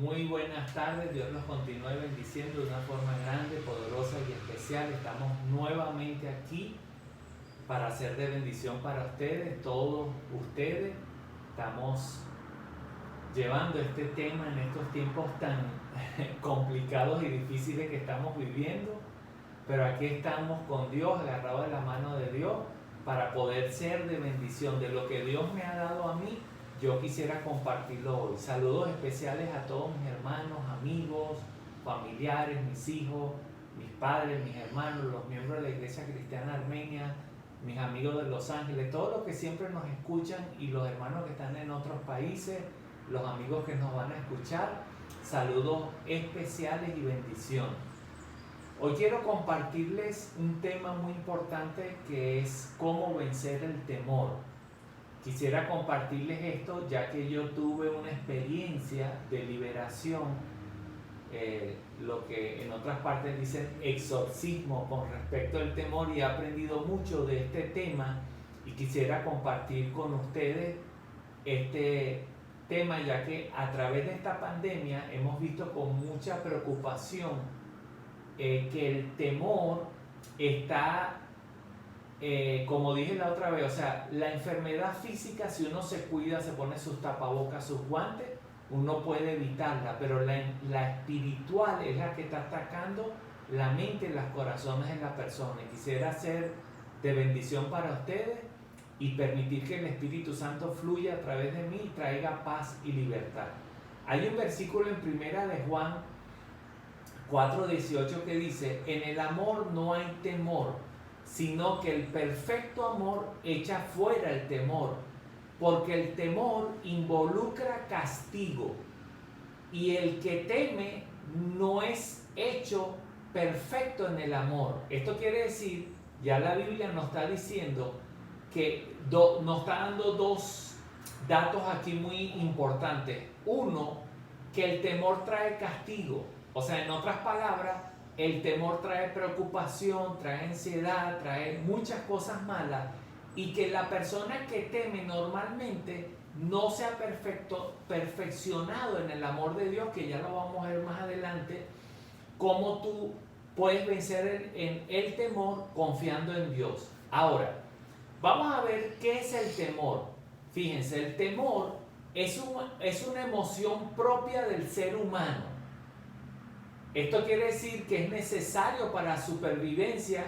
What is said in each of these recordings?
Muy buenas tardes, Dios los continúe bendiciendo de una forma grande, poderosa y especial. Estamos nuevamente aquí para ser de bendición para ustedes, todos ustedes. Estamos llevando este tema en estos tiempos tan complicados y difíciles que estamos viviendo, pero aquí estamos con Dios, agarrados de la mano de Dios, para poder ser de bendición. De lo que Dios me ha dado a mí, yo quisiera compartirlo hoy. Saludos especiales a todos mis hermanos, amigos, familiares, mis hijos, mis padres, mis hermanos, los miembros de la Iglesia Cristiana Armenia, mis amigos de Los Ángeles, todos los que siempre nos escuchan y los hermanos que están en otros países, los amigos que nos van a escuchar. Saludos especiales y bendición. Hoy quiero compartirles un tema muy importante que es cómo vencer el temor. Quisiera compartirles esto ya que yo tuve una experiencia de liberación, lo que en otras partes dicen exorcismo con respecto al temor, y he aprendido mucho de este tema y quisiera compartir con ustedes este tema, ya que a través de esta pandemia hemos visto con mucha preocupación que el temor está, como dije la otra vez, o sea, la enfermedad física, si uno se cuida, se pone sus tapabocas, sus guantes, uno puede evitarla, pero la espiritual es la que está atacando la mente y los corazones de la persona. Y quisiera ser de bendición para ustedes y permitir que el Espíritu Santo fluya a través de mí y traiga paz y libertad. Hay un versículo en Primera de Juan 4:18 que dice: en el amor no hay temor, sino que el perfecto amor echa fuera el temor, porque el temor involucra castigo, y el que teme no es hecho perfecto en el amor. Esto quiere decir, ya la Biblia nos está diciendo que nos está dando dos datos aquí muy importantes. Uno, que el temor trae castigo. O sea, en otras palabras, el temor trae preocupación, trae ansiedad, trae muchas cosas malas, y que la persona que teme normalmente no se ha perfeccionado en el amor de Dios, que ya lo vamos a ver más adelante, cómo tú puedes vencer en el temor confiando en Dios. Ahora, vamos a ver qué es el temor. Fíjense, el temor es una emoción propia del ser humano. Esto quiere decir que es necesario para la supervivencia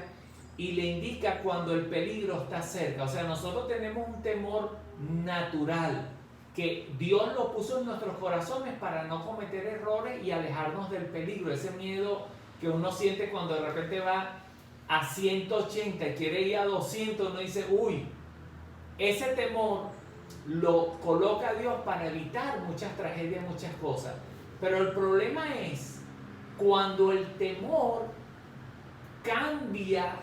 y le indica cuando el peligro está cerca. O sea, nosotros tenemos un temor natural que Dios lo puso en nuestros corazones para no cometer errores y alejarnos del peligro. Ese miedo que uno siente cuando de repente va a 180 y quiere ir a 200, uno dice, uy, ese temor lo coloca Dios para evitar muchas tragedias, muchas cosas. Pero el problema es cuando el temor cambia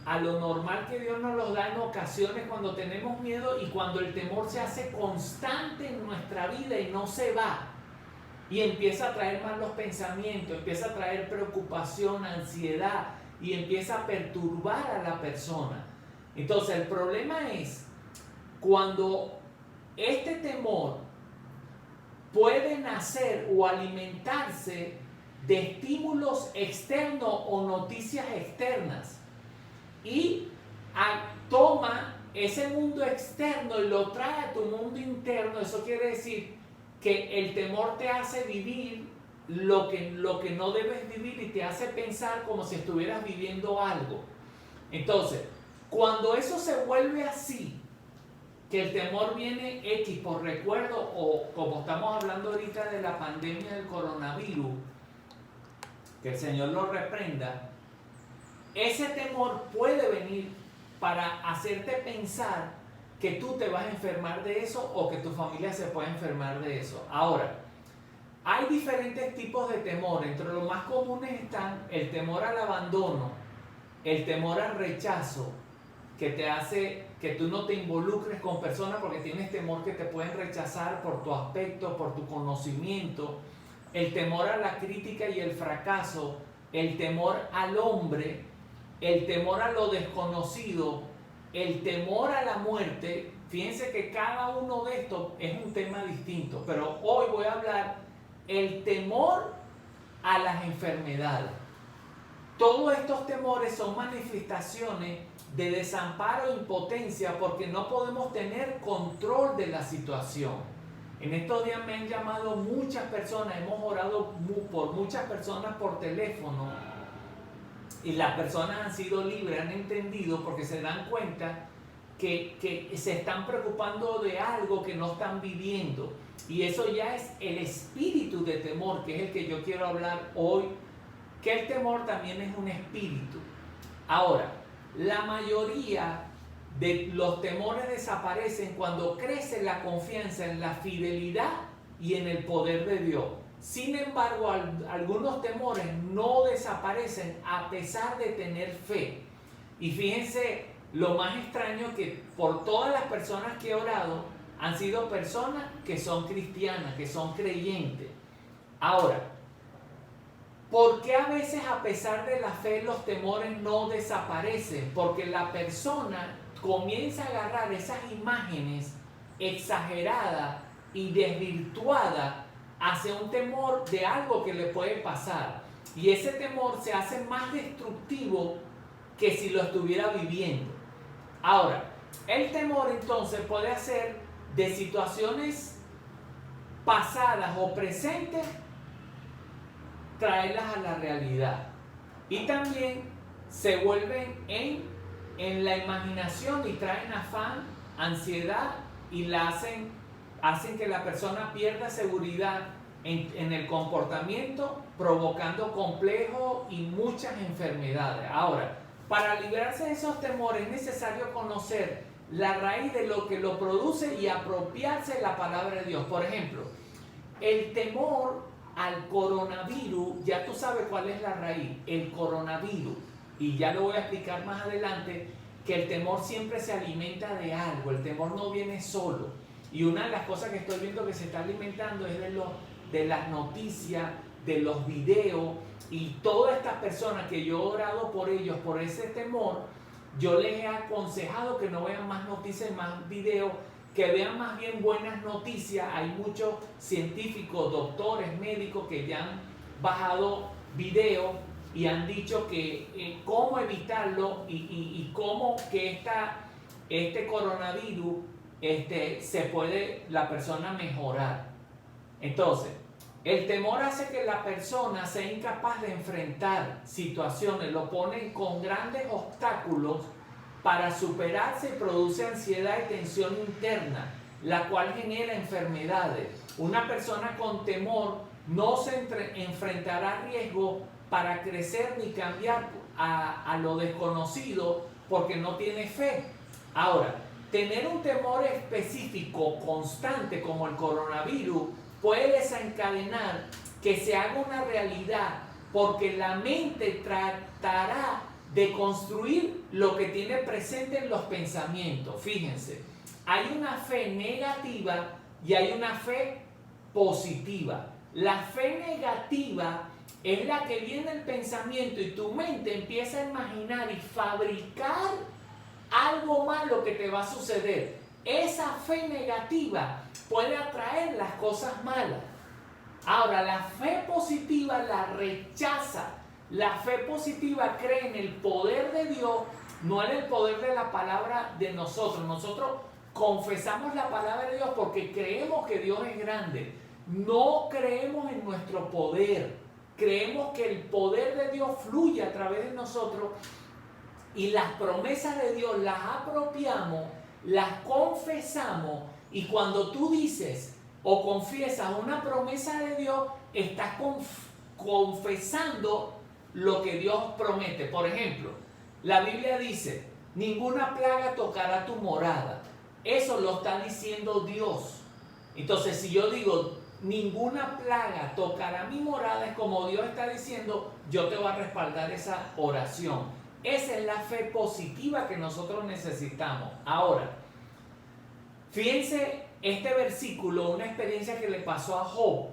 a lo normal que Dios nos lo da en ocasiones cuando tenemos miedo, y cuando el temor se hace constante en nuestra vida y no se va y empieza a traer malos pensamientos, empieza a traer preocupación, ansiedad, y empieza a perturbar a la persona. Entonces el problema es cuando este temor puede nacer o alimentarse de estímulos externos o noticias externas, y toma ese mundo externo y lo trae a tu mundo interno. Eso quiere decir que el temor te hace vivir lo que no debes vivir, y te hace pensar como si estuvieras viviendo algo. Entonces, cuando eso se vuelve así, que el temor viene X por recuerdo, o como estamos hablando ahorita de la pandemia del coronavirus, que el Señor lo reprenda, ese temor puede venir para hacerte pensar que tú te vas a enfermar de eso o que tu familia se puede enfermar de eso. Ahora, hay diferentes tipos de temor. Entre los más comunes están el temor al abandono, el temor al rechazo, que te hace que tú no te involucres con personas porque tienes temor que te pueden rechazar por tu aspecto, por tu conocimiento. El temor a la crítica y el fracaso, el temor al hombre, el temor a lo desconocido, el temor a la muerte. Fíjense que cada uno de estos es un tema distinto, pero hoy voy a hablar el temor a las enfermedades. Todos estos temores son manifestaciones de desamparo e impotencia porque no podemos tener control de la situación. En estos días me han llamado muchas personas, hemos orado por muchas personas por teléfono y las personas han sido libres, han entendido porque se dan cuenta que se están preocupando de algo que no están viviendo. Y eso ya es el espíritu de temor, que es el que yo quiero hablar hoy, que el temor también es un espíritu. Ahora, la mayoría de los temores desaparecen cuando crece la confianza en la fidelidad y en el poder de Dios. Sin embargo, algunos temores no desaparecen a pesar de tener fe. Y fíjense, lo más extraño que por todas las personas que he orado han sido personas que son cristianas, que son creyentes. Ahora, ¿por qué a veces a pesar de la fe los temores no desaparecen? Porque la persona comienza a agarrar esas imágenes exageradas y desvirtuadas hacia un temor de algo que le puede pasar. Y ese temor se hace más destructivo que si lo estuviera viviendo. Ahora, el temor entonces puede hacer de situaciones pasadas o presentes, traerlas a la realidad. Y también se vuelven en la imaginación y traen afán, ansiedad y hacen que la persona pierda seguridad en el comportamiento, provocando complejos y muchas enfermedades. Ahora, para librarse de esos temores es necesario conocer la raíz de lo que lo produce y apropiarse de la palabra de Dios. Por ejemplo, el temor al coronavirus, ya tú sabes cuál es la raíz, el coronavirus. Y ya lo voy a explicar más adelante, que el temor siempre se alimenta de algo, el temor no viene solo. Y una de las cosas que estoy viendo que se está alimentando es de las noticias, de los videos, y todas estas personas que yo he orado por ellos, por ese temor, yo les he aconsejado que no vean más noticias y más videos, que vean más bien buenas noticias. Hay muchos científicos, doctores, médicos que ya han bajado videos y han dicho que cómo evitarlo y cómo que este coronavirus se puede la persona mejorar. Entonces, el temor hace que la persona sea incapaz de enfrentar situaciones, lo pone con grandes obstáculos para superarse y produce ansiedad y tensión interna, la cual genera enfermedades. Una persona con temor no se enfrentará a riesgo para crecer ni cambiar a lo desconocido porque no tiene fe. Ahora, tener un temor específico, constante como el coronavirus, puede desencadenar que se haga una realidad porque la mente tratará de construir lo que tiene presente en los pensamientos. Fíjense, hay una fe negativa y hay una fe positiva. La fe negativa es la que viene el pensamiento y tu mente empieza a imaginar y fabricar algo malo que te va a suceder. Esa fe negativa puede atraer las cosas malas. Ahora, la fe positiva la rechaza. La fe positiva cree en el poder de Dios, no en el poder de la palabra de nosotros. Nosotros confesamos la palabra de Dios porque creemos que Dios es grande. No creemos en nuestro poder. Creemos que el poder de Dios fluye a través de nosotros y las promesas de Dios las apropiamos, las confesamos, y cuando tú dices o confiesas una promesa de Dios, estás confesando lo que Dios promete. Por ejemplo, la Biblia dice, ninguna plaga tocará tu morada. Eso lo está diciendo Dios. Entonces, si yo digo, ninguna plaga tocará mi morada, es como Dios está diciendo, yo te voy a respaldar esa oración. Esa es la fe positiva que nosotros necesitamos. Ahora, fíjense este versículo, una experiencia que le pasó a Job.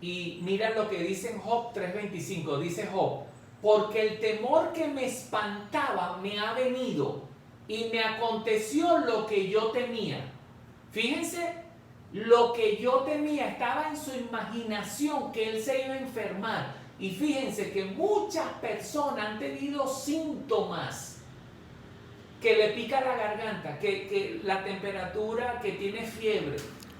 Y mira lo que dice en Job 3:25. Dice Job, porque el temor que me espantaba me ha venido y me aconteció lo que yo temía. Fíjense lo que yo temía estaba en su imaginación, que él se iba a enfermar. Y fíjense que muchas personas han tenido síntomas, que le pica la garganta, que la temperatura, que tiene fiebre,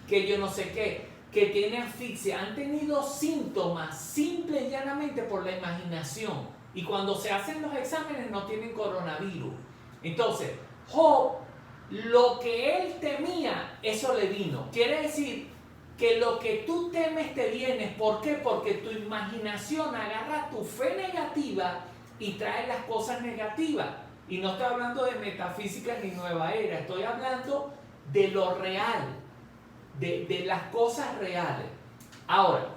que yo no sé qué, que tiene asfixia. Han tenido síntomas simple y llanamente por la imaginación. Y cuando se hacen los exámenes no tienen coronavirus. Entonces, Job, lo que él temía, eso le vino. Quiere decir que lo que tú temes te viene. ¿Por qué? Porque tu imaginación agarra tu fe negativa y trae las cosas negativas. Y no estoy hablando de metafísica ni nueva era, estoy hablando de lo real, de las cosas reales. Ahora,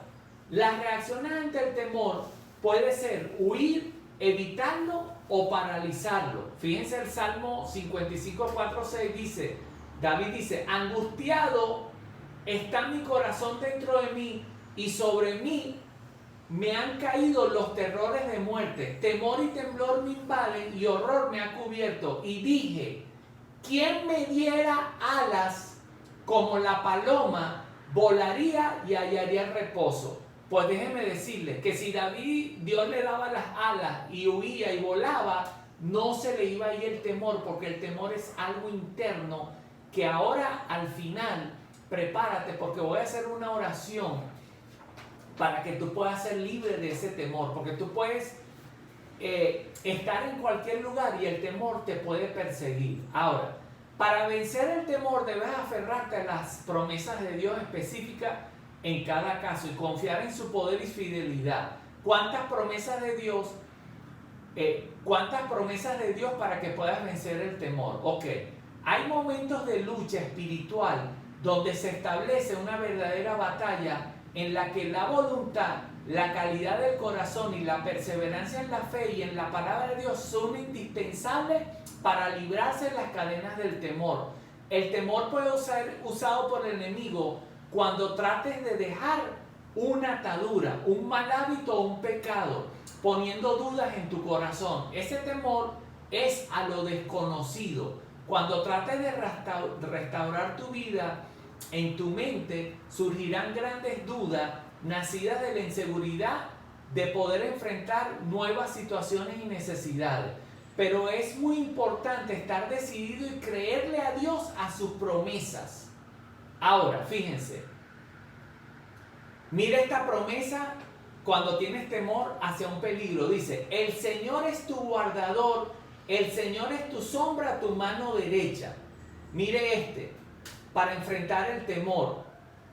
las reacciones ante el temor puede ser huir, evitarlo o paralizarlo. Fíjense el Salmo 55, 4, 6 dice, David dice, angustiado está mi corazón dentro de mí y sobre mí me han caído los terrores de muerte. Temor y temblor me invaden y horror me ha cubierto. Y dije, ¿quién me diera alas como la paloma? Volaría y hallaría reposo. Pues déjenme decirles que si David, Dios le daba las alas y huía y volaba, no se le iba a ir el temor, porque el temor es algo interno que ahora al final, prepárate porque voy a hacer una oración para que tú puedas ser libre de ese temor, porque tú puedes estar en cualquier lugar y el temor te puede perseguir. Ahora, para vencer el temor debes aferrarte a las promesas de Dios específicas en cada caso y confiar en su poder y fidelidad. ¿Cuántas promesas de Dios? ¿Cuántas promesas de Dios para que puedas vencer el temor? Ok, hay momentos de lucha espiritual donde se establece una verdadera batalla en la que la voluntad, la calidad del corazón y la perseverancia en la fe y en la palabra de Dios son indispensables para librarse de las cadenas del temor. El temor puede ser usado por el enemigo cuando trates de dejar una atadura, un mal hábito o un pecado, poniendo dudas en tu corazón. Ese temor es a lo desconocido. Cuando trates de restaurar tu vida, en tu mente surgirán grandes dudas nacidas de la inseguridad de poder enfrentar nuevas situaciones y necesidades. Pero es muy importante estar decidido y creerle a Dios a sus promesas. Ahora, fíjense, mira esta promesa cuando tienes temor hacia un peligro. Dice, el Señor es tu guardador, el Señor es tu sombra a tu mano derecha. Mire para enfrentar el temor.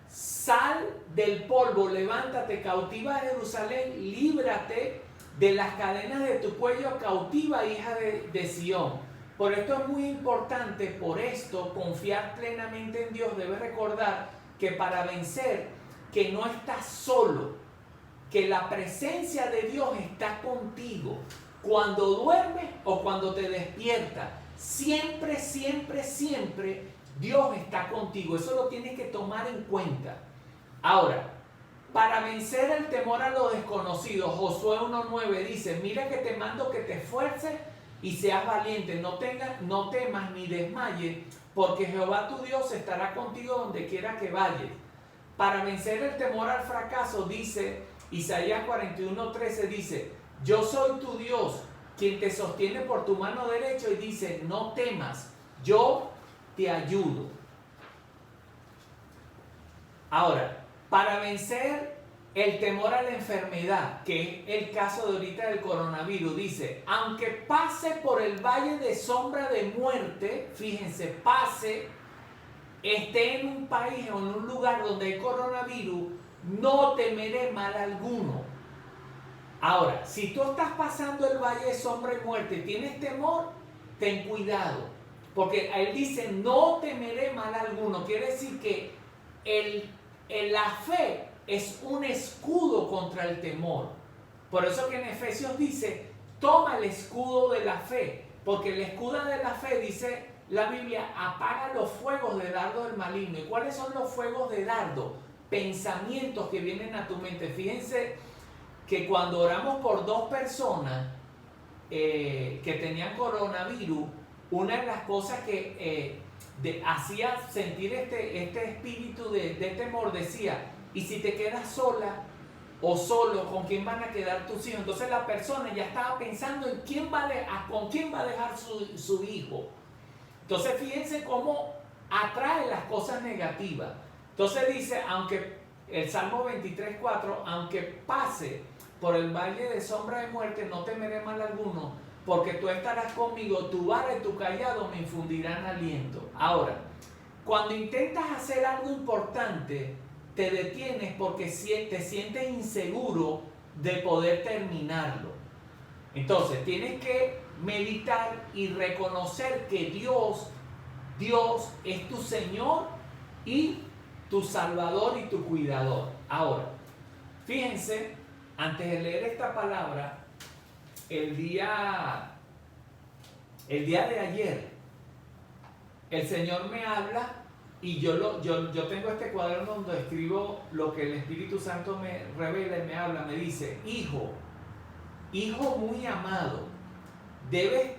Sal del polvo, levántate, cautiva a Jerusalén, líbrate de las cadenas de tu cuello, cautiva hija de Sión. Por esto es muy importante, por esto confiar plenamente en Dios. Debes recordar que para vencer, que no estás solo, que la presencia de Dios está contigo. Cuando duermes o cuando te despiertas, siempre, siempre, siempre Dios está contigo. Eso lo tienes que tomar en cuenta. Ahora, para vencer el temor a lo desconocido, Josué 1:9 dice, mira que te mando que te esfuerces y seas valiente, no temas ni desmayes, porque Jehová tu Dios estará contigo donde quiera que vayas. Para vencer el temor al fracaso, dice Isaías 41:13, dice, yo soy tu Dios, quien te sostiene por tu mano derecha, y dice, no temas, yo te ayudo. Ahora, para vencer el temor a la enfermedad, que es el caso de ahorita del coronavirus, dice, aunque pase por el valle de sombra de muerte, fíjense, pase, esté en un país o en un lugar donde hay coronavirus, no temeré mal alguno. Ahora, si tú estás pasando el valle de sombra de muerte y tienes temor, ten cuidado. Porque él dice, no temeré mal alguno. Quiere decir que la fe es un escudo contra el temor. Por eso que en Efesios dice, toma el escudo de la fe. Porque el escudo de la fe, dice la Biblia, apaga los fuegos de dardo del maligno. ¿Y cuáles son los fuegos de dardo? Pensamientos que vienen a tu mente. Fíjense que cuando oramos por 2 personas que tenían coronavirus, una de las cosas que hacía sentir este espíritu de temor, decía, y si te quedas sola o solo, ¿con quién van a quedar tus hijos? Entonces la persona ya estaba pensando en con quién va a dejar su hijo. Entonces fíjense cómo atrae las cosas negativas. Entonces dice, aunque el Salmo 23:4, aunque pase por el valle de sombra de muerte, no temeré mal alguno, porque tú estarás conmigo, tu vara y tu cayado me infundirán aliento. Ahora, cuando intentas hacer algo importante, te detienes porque te sientes inseguro de poder terminarlo. Entonces, tienes que meditar y reconocer que Dios es tu Señor y tu Salvador y tu cuidador. Ahora, fíjense, antes de leer esta palabra, el día de ayer, el Señor me habla y yo tengo este cuaderno donde escribo lo que el Espíritu Santo me revela y me habla. Me dice, hijo muy amado, debes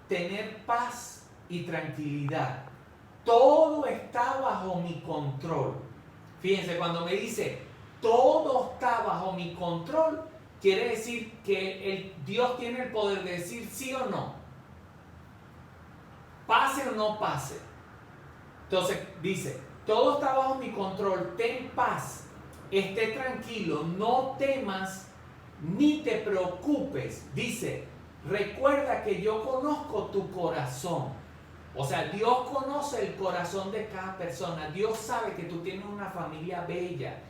tener paz y tranquilidad. Todo está bajo mi control. Fíjense, cuando me dice, todo está bajo mi control, quiere decir que Dios tiene el poder de decir sí o no. Pase o no pase. Entonces dice, todo está bajo mi control, ten paz, esté tranquilo, no temas ni te preocupes. Dice, recuerda que yo conozco tu corazón. O sea, Dios conoce el corazón de cada persona. Dios sabe que tú tienes una familia bella,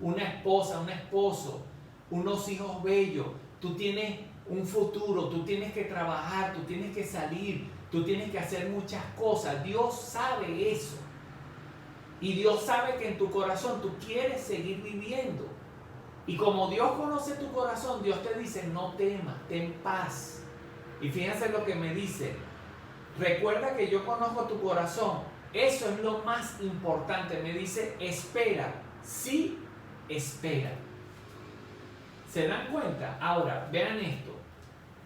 una esposa, un esposo, unos hijos bellos. Tú tienes un futuro, tú tienes que trabajar, tú tienes que salir, tú tienes que hacer muchas cosas. Dios sabe eso. Y Dios sabe que en tu corazón tú quieres seguir viviendo. Y como Dios conoce tu corazón, Dios te dice, no temas, ten paz. Y fíjense lo que me dice. Recuerda que yo conozco tu corazón. Eso es lo más importante. Me dice, espera. Sí, espera. ¿Se dan cuenta? Ahora, vean esto.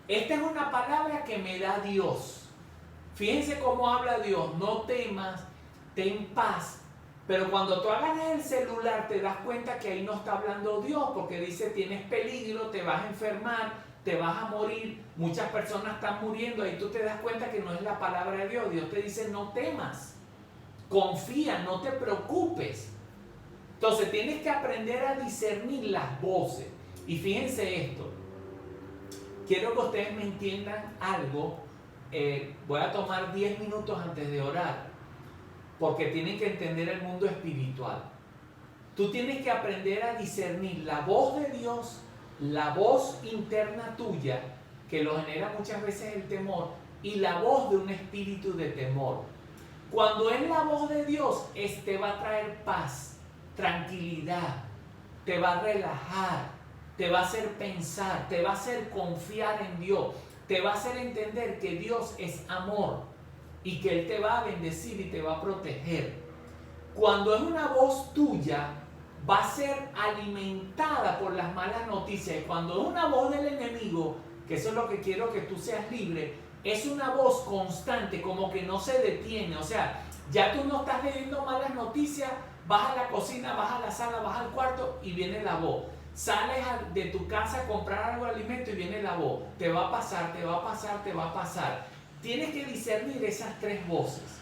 Esta es una palabra que me da Dios. Fíjense cómo habla Dios. No temas, ten paz. Pero cuando tú agarras el celular te das cuenta que ahí no está hablando Dios, porque dice tienes peligro, te vas a enfermar, te vas a morir, muchas personas están muriendo. Ahí tú te das cuenta que no es la palabra de Dios. Dios te dice no temas, confía, no te preocupes. Entonces tienes que aprender a discernir las voces. Y fíjense esto, quiero que ustedes me entiendan algo. Voy a tomar 10 minutos antes de orar, porque tienen que entender el mundo espiritual. Tú tienes que aprender a discernir la voz de Dios, la voz interna tuya, que lo genera muchas veces el temor, y la voz de un espíritu de temor. Cuando es la voz de Dios, te va a traer paz, tranquilidad, te va a relajar, te va a hacer pensar, te va a hacer confiar en Dios, te va a hacer entender que Dios es amor y que Él te va a bendecir y te va a proteger. Cuando es una voz tuya, va a ser alimentada por las malas noticias. Y cuando es una voz del enemigo, que eso es lo que quiero que tú seas libre, es una voz constante, como que no se detiene. O sea, ya tú no estás leyendo malas noticias, vas a la cocina, vas a la sala, vas al cuarto y viene la voz. Sales de tu casa a comprar algo de alimento y viene la voz. Te va a pasar, te va a pasar, te va a pasar. Tienes que discernir esas tres voces.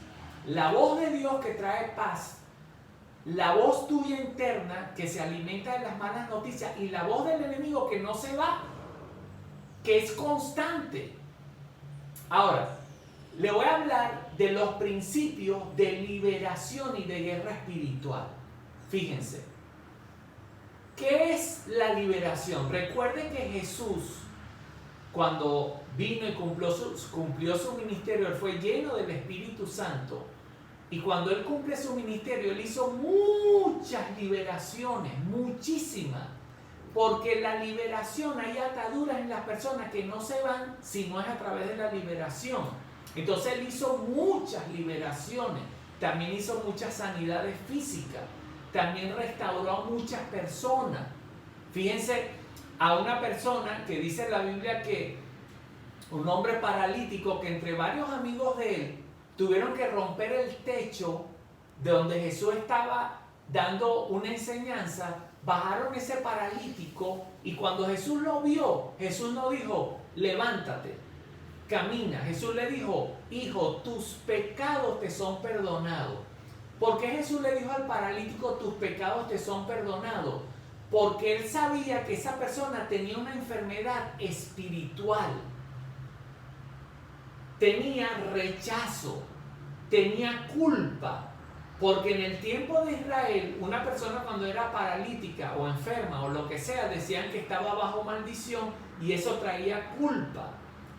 La voz de Dios que trae paz, la voz tuya interna que se alimenta de las malas noticias y la voz del enemigo que no se va, que es constante. Ahora, le voy a hablar de los principios de liberación y de guerra espiritual. Fíjense, ¿qué es la liberación? Recuerden que Jesús, cuando vino y cumplió su ministerio, Él fue lleno del Espíritu Santo. Y cuando Él cumple su ministerio, Él hizo muchas liberaciones, muchísimas. Porque la liberación, hay ataduras en las personas que no se van si no es a través de la liberación. Entonces Él hizo muchas liberaciones. También hizo muchas sanidades físicas. También restauró a muchas personas. Fíjense, a una persona que dice en la Biblia que un hombre paralítico, que entre varios amigos de él tuvieron que romper el techo de donde Jesús estaba dando una enseñanza, bajaron ese paralítico y cuando Jesús lo vio, Jesús no dijo, levántate, camina. Jesús le dijo, hijo, tus pecados te son perdonados. ¿Por qué Jesús le dijo al paralítico, tus pecados te son perdonados? Porque él sabía que esa persona tenía una enfermedad espiritual, tenía rechazo, tenía culpa. Porque en el tiempo de Israel, una persona cuando era paralítica o enferma o lo que sea, decían que estaba bajo maldición y eso traía culpa.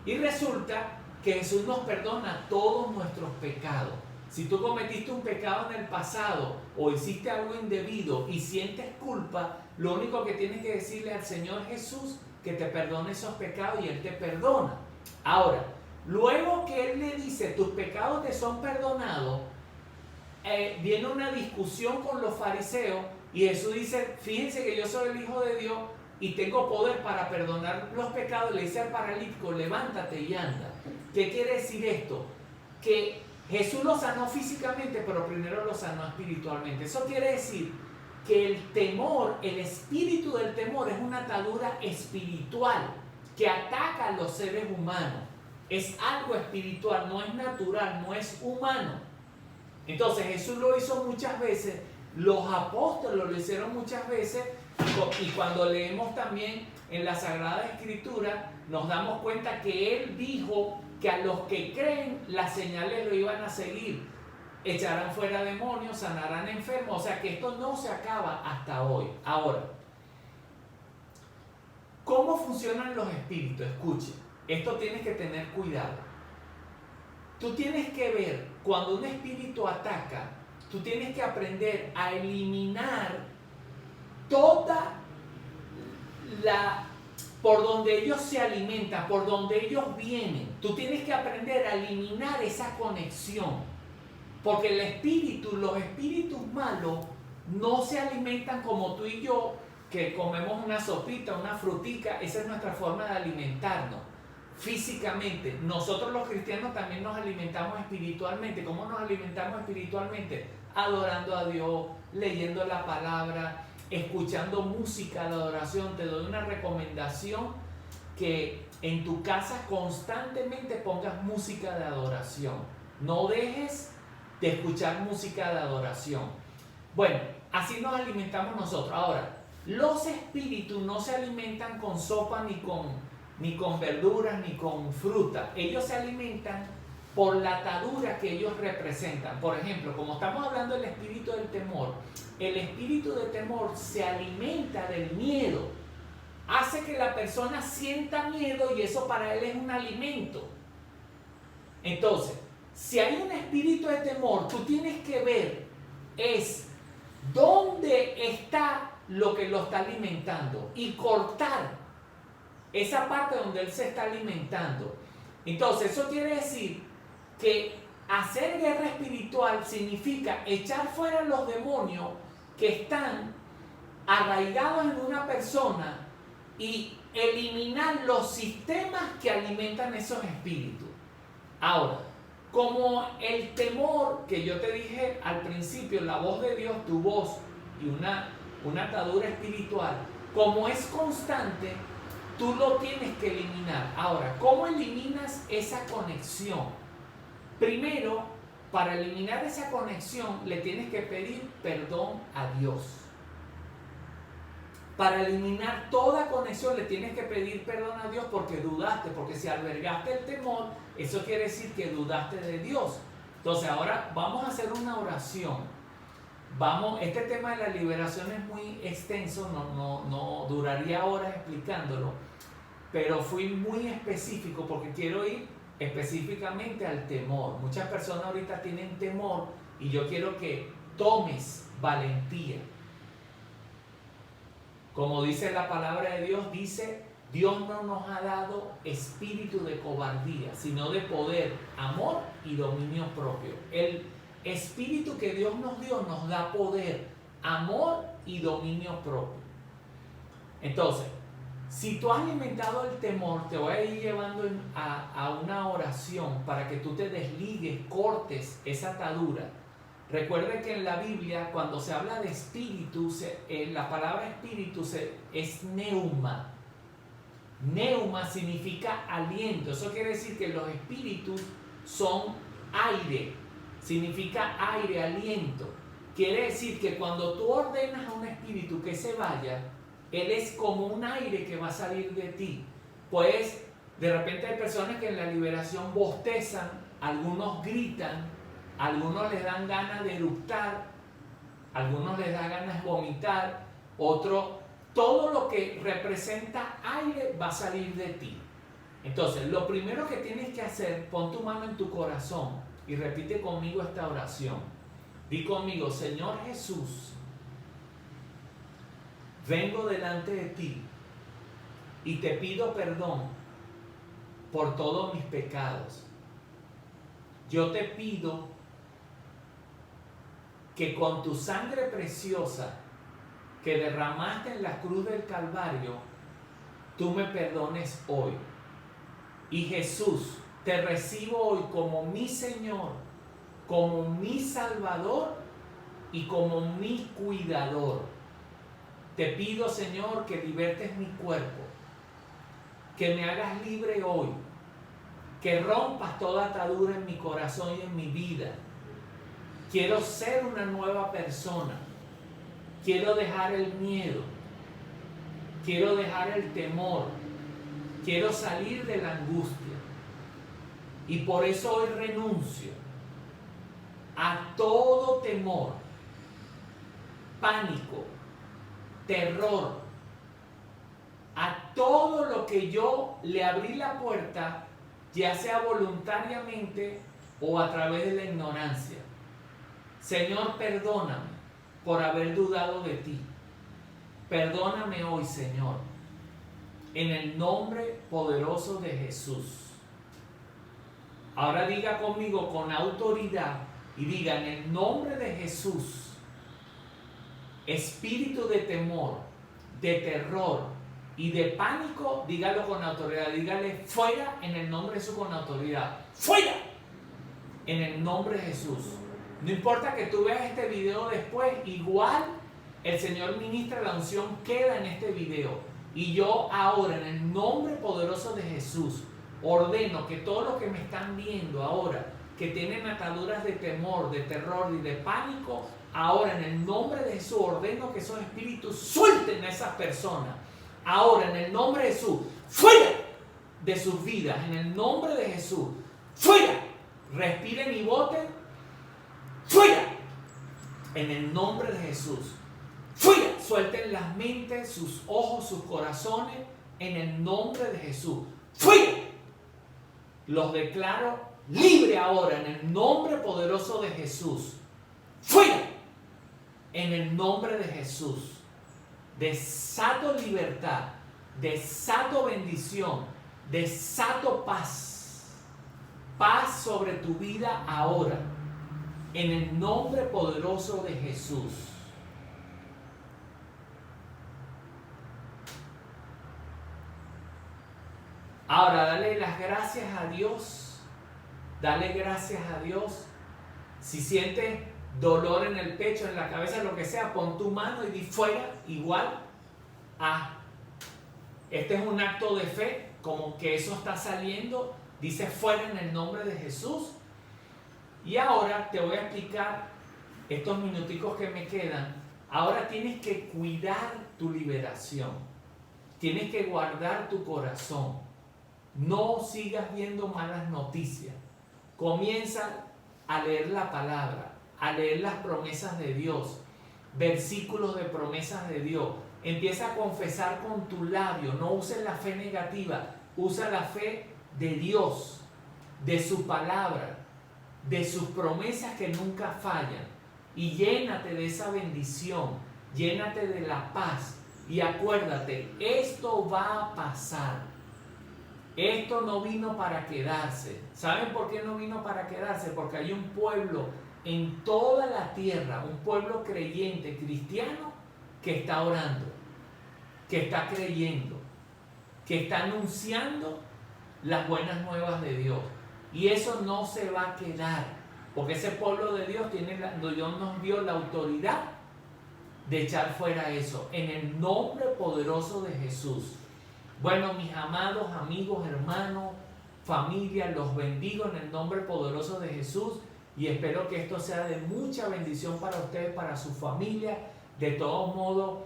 Y resulta que Jesús nos perdona todos nuestros pecados. Si tú cometiste un pecado en el pasado o hiciste algo indebido y sientes culpa, lo único que tienes que decirle al Señor Jesús que te perdone esos pecados y Él te perdona. Ahora, luego que Él le dice, tus pecados te son perdonados, viene una discusión con los fariseos y Jesús dice, fíjense que yo soy el Hijo de Dios y tengo poder para perdonar los pecados. Le dice al paralítico, levántate y anda. ¿Qué quiere decir esto? Que Jesús lo sanó físicamente, pero primero lo sanó espiritualmente. Eso quiere decir que el temor, el espíritu del temor es una atadura espiritual que ataca a los seres humanos. Es algo espiritual, no es natural, no es humano. Entonces Jesús lo hizo muchas veces, los apóstoles lo hicieron muchas veces y cuando leemos también en la Sagrada Escritura nos damos cuenta que Él dijo que a los que creen las señales lo iban a seguir, echarán fuera demonios, sanarán enfermos, o sea que esto no se acaba hasta hoy. Ahora, ¿cómo funcionan los espíritus? Escuche, esto tienes que tener cuidado. Tú tienes que ver, cuando un espíritu ataca, tú tienes que aprender a eliminar toda por donde ellos se alimentan, por donde ellos vienen. Tú tienes que aprender a eliminar esa conexión. Porque los espíritus malos, no se alimentan como tú y yo, que comemos una sopita, una frutica. Esa es nuestra forma de alimentarnos. Físicamente, nosotros los cristianos también nos alimentamos espiritualmente. ¿Cómo nos alimentamos espiritualmente? Adorando a Dios, leyendo la palabra, escuchando música de adoración. Te doy una recomendación, que en tu casa constantemente pongas música de adoración. No dejes de escuchar música de adoración. Bueno, así nos alimentamos nosotros. Ahora, los espíritus no se alimentan con sopa ni con verduras, ni con fruta. Ellos se alimentan por la atadura que ellos representan. Por ejemplo, como estamos hablando del espíritu del temor, el espíritu de temor se alimenta del miedo. Hace que la persona sienta miedo y eso para él es un alimento. Entonces, si hay un espíritu de temor, tú tienes que ver es dónde está lo que lo está alimentando y cortar esa parte donde él se está alimentando. Entonces, eso quiere decir que hacer guerra espiritual significa echar fuera los demonios que están arraigados en una persona y eliminar los sistemas que alimentan esos espíritus. Ahora, como el temor que yo te dije al principio, la voz de Dios, tu voz y una atadura espiritual, como es constante, tú lo tienes que eliminar. Ahora, ¿cómo eliminas esa conexión? Primero, para eliminar esa conexión, le tienes que pedir perdón a Dios. Para eliminar toda conexión, le tienes que pedir perdón a Dios porque dudaste, porque si albergaste el temor, eso quiere decir que dudaste de Dios. Entonces, ahora vamos a hacer una oración. Este tema de la liberación es muy extenso, no duraría horas explicándolo, pero fui muy específico porque quiero ir específicamente al temor. Muchas personas ahorita tienen temor y yo quiero que tomes valentía. Como dice la palabra de Dios, dice, Dios no nos ha dado espíritu de cobardía, sino de poder, amor y dominio propio. El espíritu que Dios nos dio nos da poder, amor y dominio propio. Entonces, Si tú has alimentado el temor, te voy a ir llevando a una oración para que tú te desligues, cortes esa atadura. Recuerde que en la Biblia, cuando se habla de espíritu, la palabra espíritu es neuma. Neuma significa aliento. Eso quiere decir que los espíritus son aire. Significa aire, aliento. Quiere decir que cuando tú ordenas a un espíritu que se vaya, él es como un aire que va a salir de ti. Pues de repente hay personas que en la liberación bostezan, algunos gritan, algunos les dan ganas de eructar, algunos les da ganas de vomitar, otros, todo lo que representa aire va a salir de ti. Entonces, lo primero que tienes que hacer, pon tu mano en tu corazón y repite conmigo esta oración. Di conmigo: Señor Jesús, vengo delante de ti y te pido perdón por todos mis pecados. Yo te pido que con tu sangre preciosa que derramaste en la cruz del Calvario, tú me perdones hoy. Y Jesús, te recibo hoy como mi Señor, como mi Salvador y como mi cuidador. Te pido, Señor, que libertes mi cuerpo, que me hagas libre hoy, que rompas toda atadura en mi corazón y en mi vida. Quiero ser una nueva persona. Quiero dejar el miedo. Quiero dejar el temor. Quiero salir de la angustia. Y por eso hoy renuncio a todo temor, pánico, terror, a todo lo que yo le abrí la puerta, ya sea voluntariamente o a través de la ignorancia. Señor, perdóname por haber dudado de ti. Perdóname hoy, Señor, en el nombre poderoso de Jesús. Ahora diga conmigo con autoridad y diga: en el nombre de Jesús, espíritu de temor, de terror y de pánico, dígalo con autoridad. Dígale: fuera en el nombre de Jesús, con autoridad. ¡Fuera! En el nombre de Jesús. No importa que tú veas este video después, igual el Señor ministra, la unción queda en este video. Y yo ahora, en el nombre poderoso de Jesús, ordeno que todos los que me están viendo ahora, que tienen ataduras de temor, de terror y de pánico, ahora en el nombre de Jesús ordeno que esos espíritus suelten a esas personas. Ahora en el nombre de Jesús, fuera de sus vidas, en el nombre de Jesús, fuera. Respiren y voten, fuera. En el nombre de Jesús, fuera. Suelten las mentes, sus ojos, sus corazones, en el nombre de Jesús, fuera. Los declaro libre ahora en el nombre poderoso de Jesús. ¡Fuera! En el nombre de Jesús. Desato libertad, desato bendición, desato paz. Paz sobre tu vida ahora. En el nombre poderoso de Jesús. Ahora, dale las gracias a Dios. Dale gracias a Dios. Si sientes dolor en el pecho, en la cabeza, lo que sea, pon tu mano y di fuera, igual a. Este es un acto de fe, como que eso está saliendo. Dice fuera en el nombre de Jesús. Y ahora te voy a explicar estos minuticos que me quedan. Ahora tienes que cuidar tu liberación. Tienes que guardar tu corazón. No sigas viendo malas noticias. Comienza a leer la palabra, a leer las promesas de Dios, versículos de promesas de Dios. Empieza a confesar con tu labio. No uses la fe negativa, usa la fe de Dios, de su palabra, de sus promesas que nunca fallan. Y llénate de esa bendición, llénate de la paz. Y acuérdate, esto va a pasar. Esto no vino para quedarse. ¿Saben por qué no vino para quedarse? Porque hay un pueblo en toda la tierra, un pueblo creyente, cristiano, que está orando, que está creyendo. que está anunciando las buenas nuevas de Dios. Y eso no se va a quedar, porque ese pueblo de Dios Dios nos dio la autoridad de echar fuera eso, en el nombre poderoso de Jesús. Bueno, mis amados amigos, hermanos, familia, los bendigo en el nombre poderoso de Jesús y espero que esto sea de mucha bendición para ustedes, para su familia. De todos modos,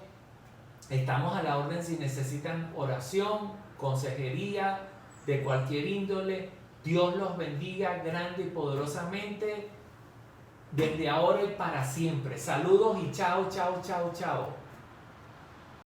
estamos a la orden si necesitan oración, consejería de cualquier índole. Dios los bendiga grande y poderosamente desde ahora y para siempre. Saludos y chao, chao, chao, chao.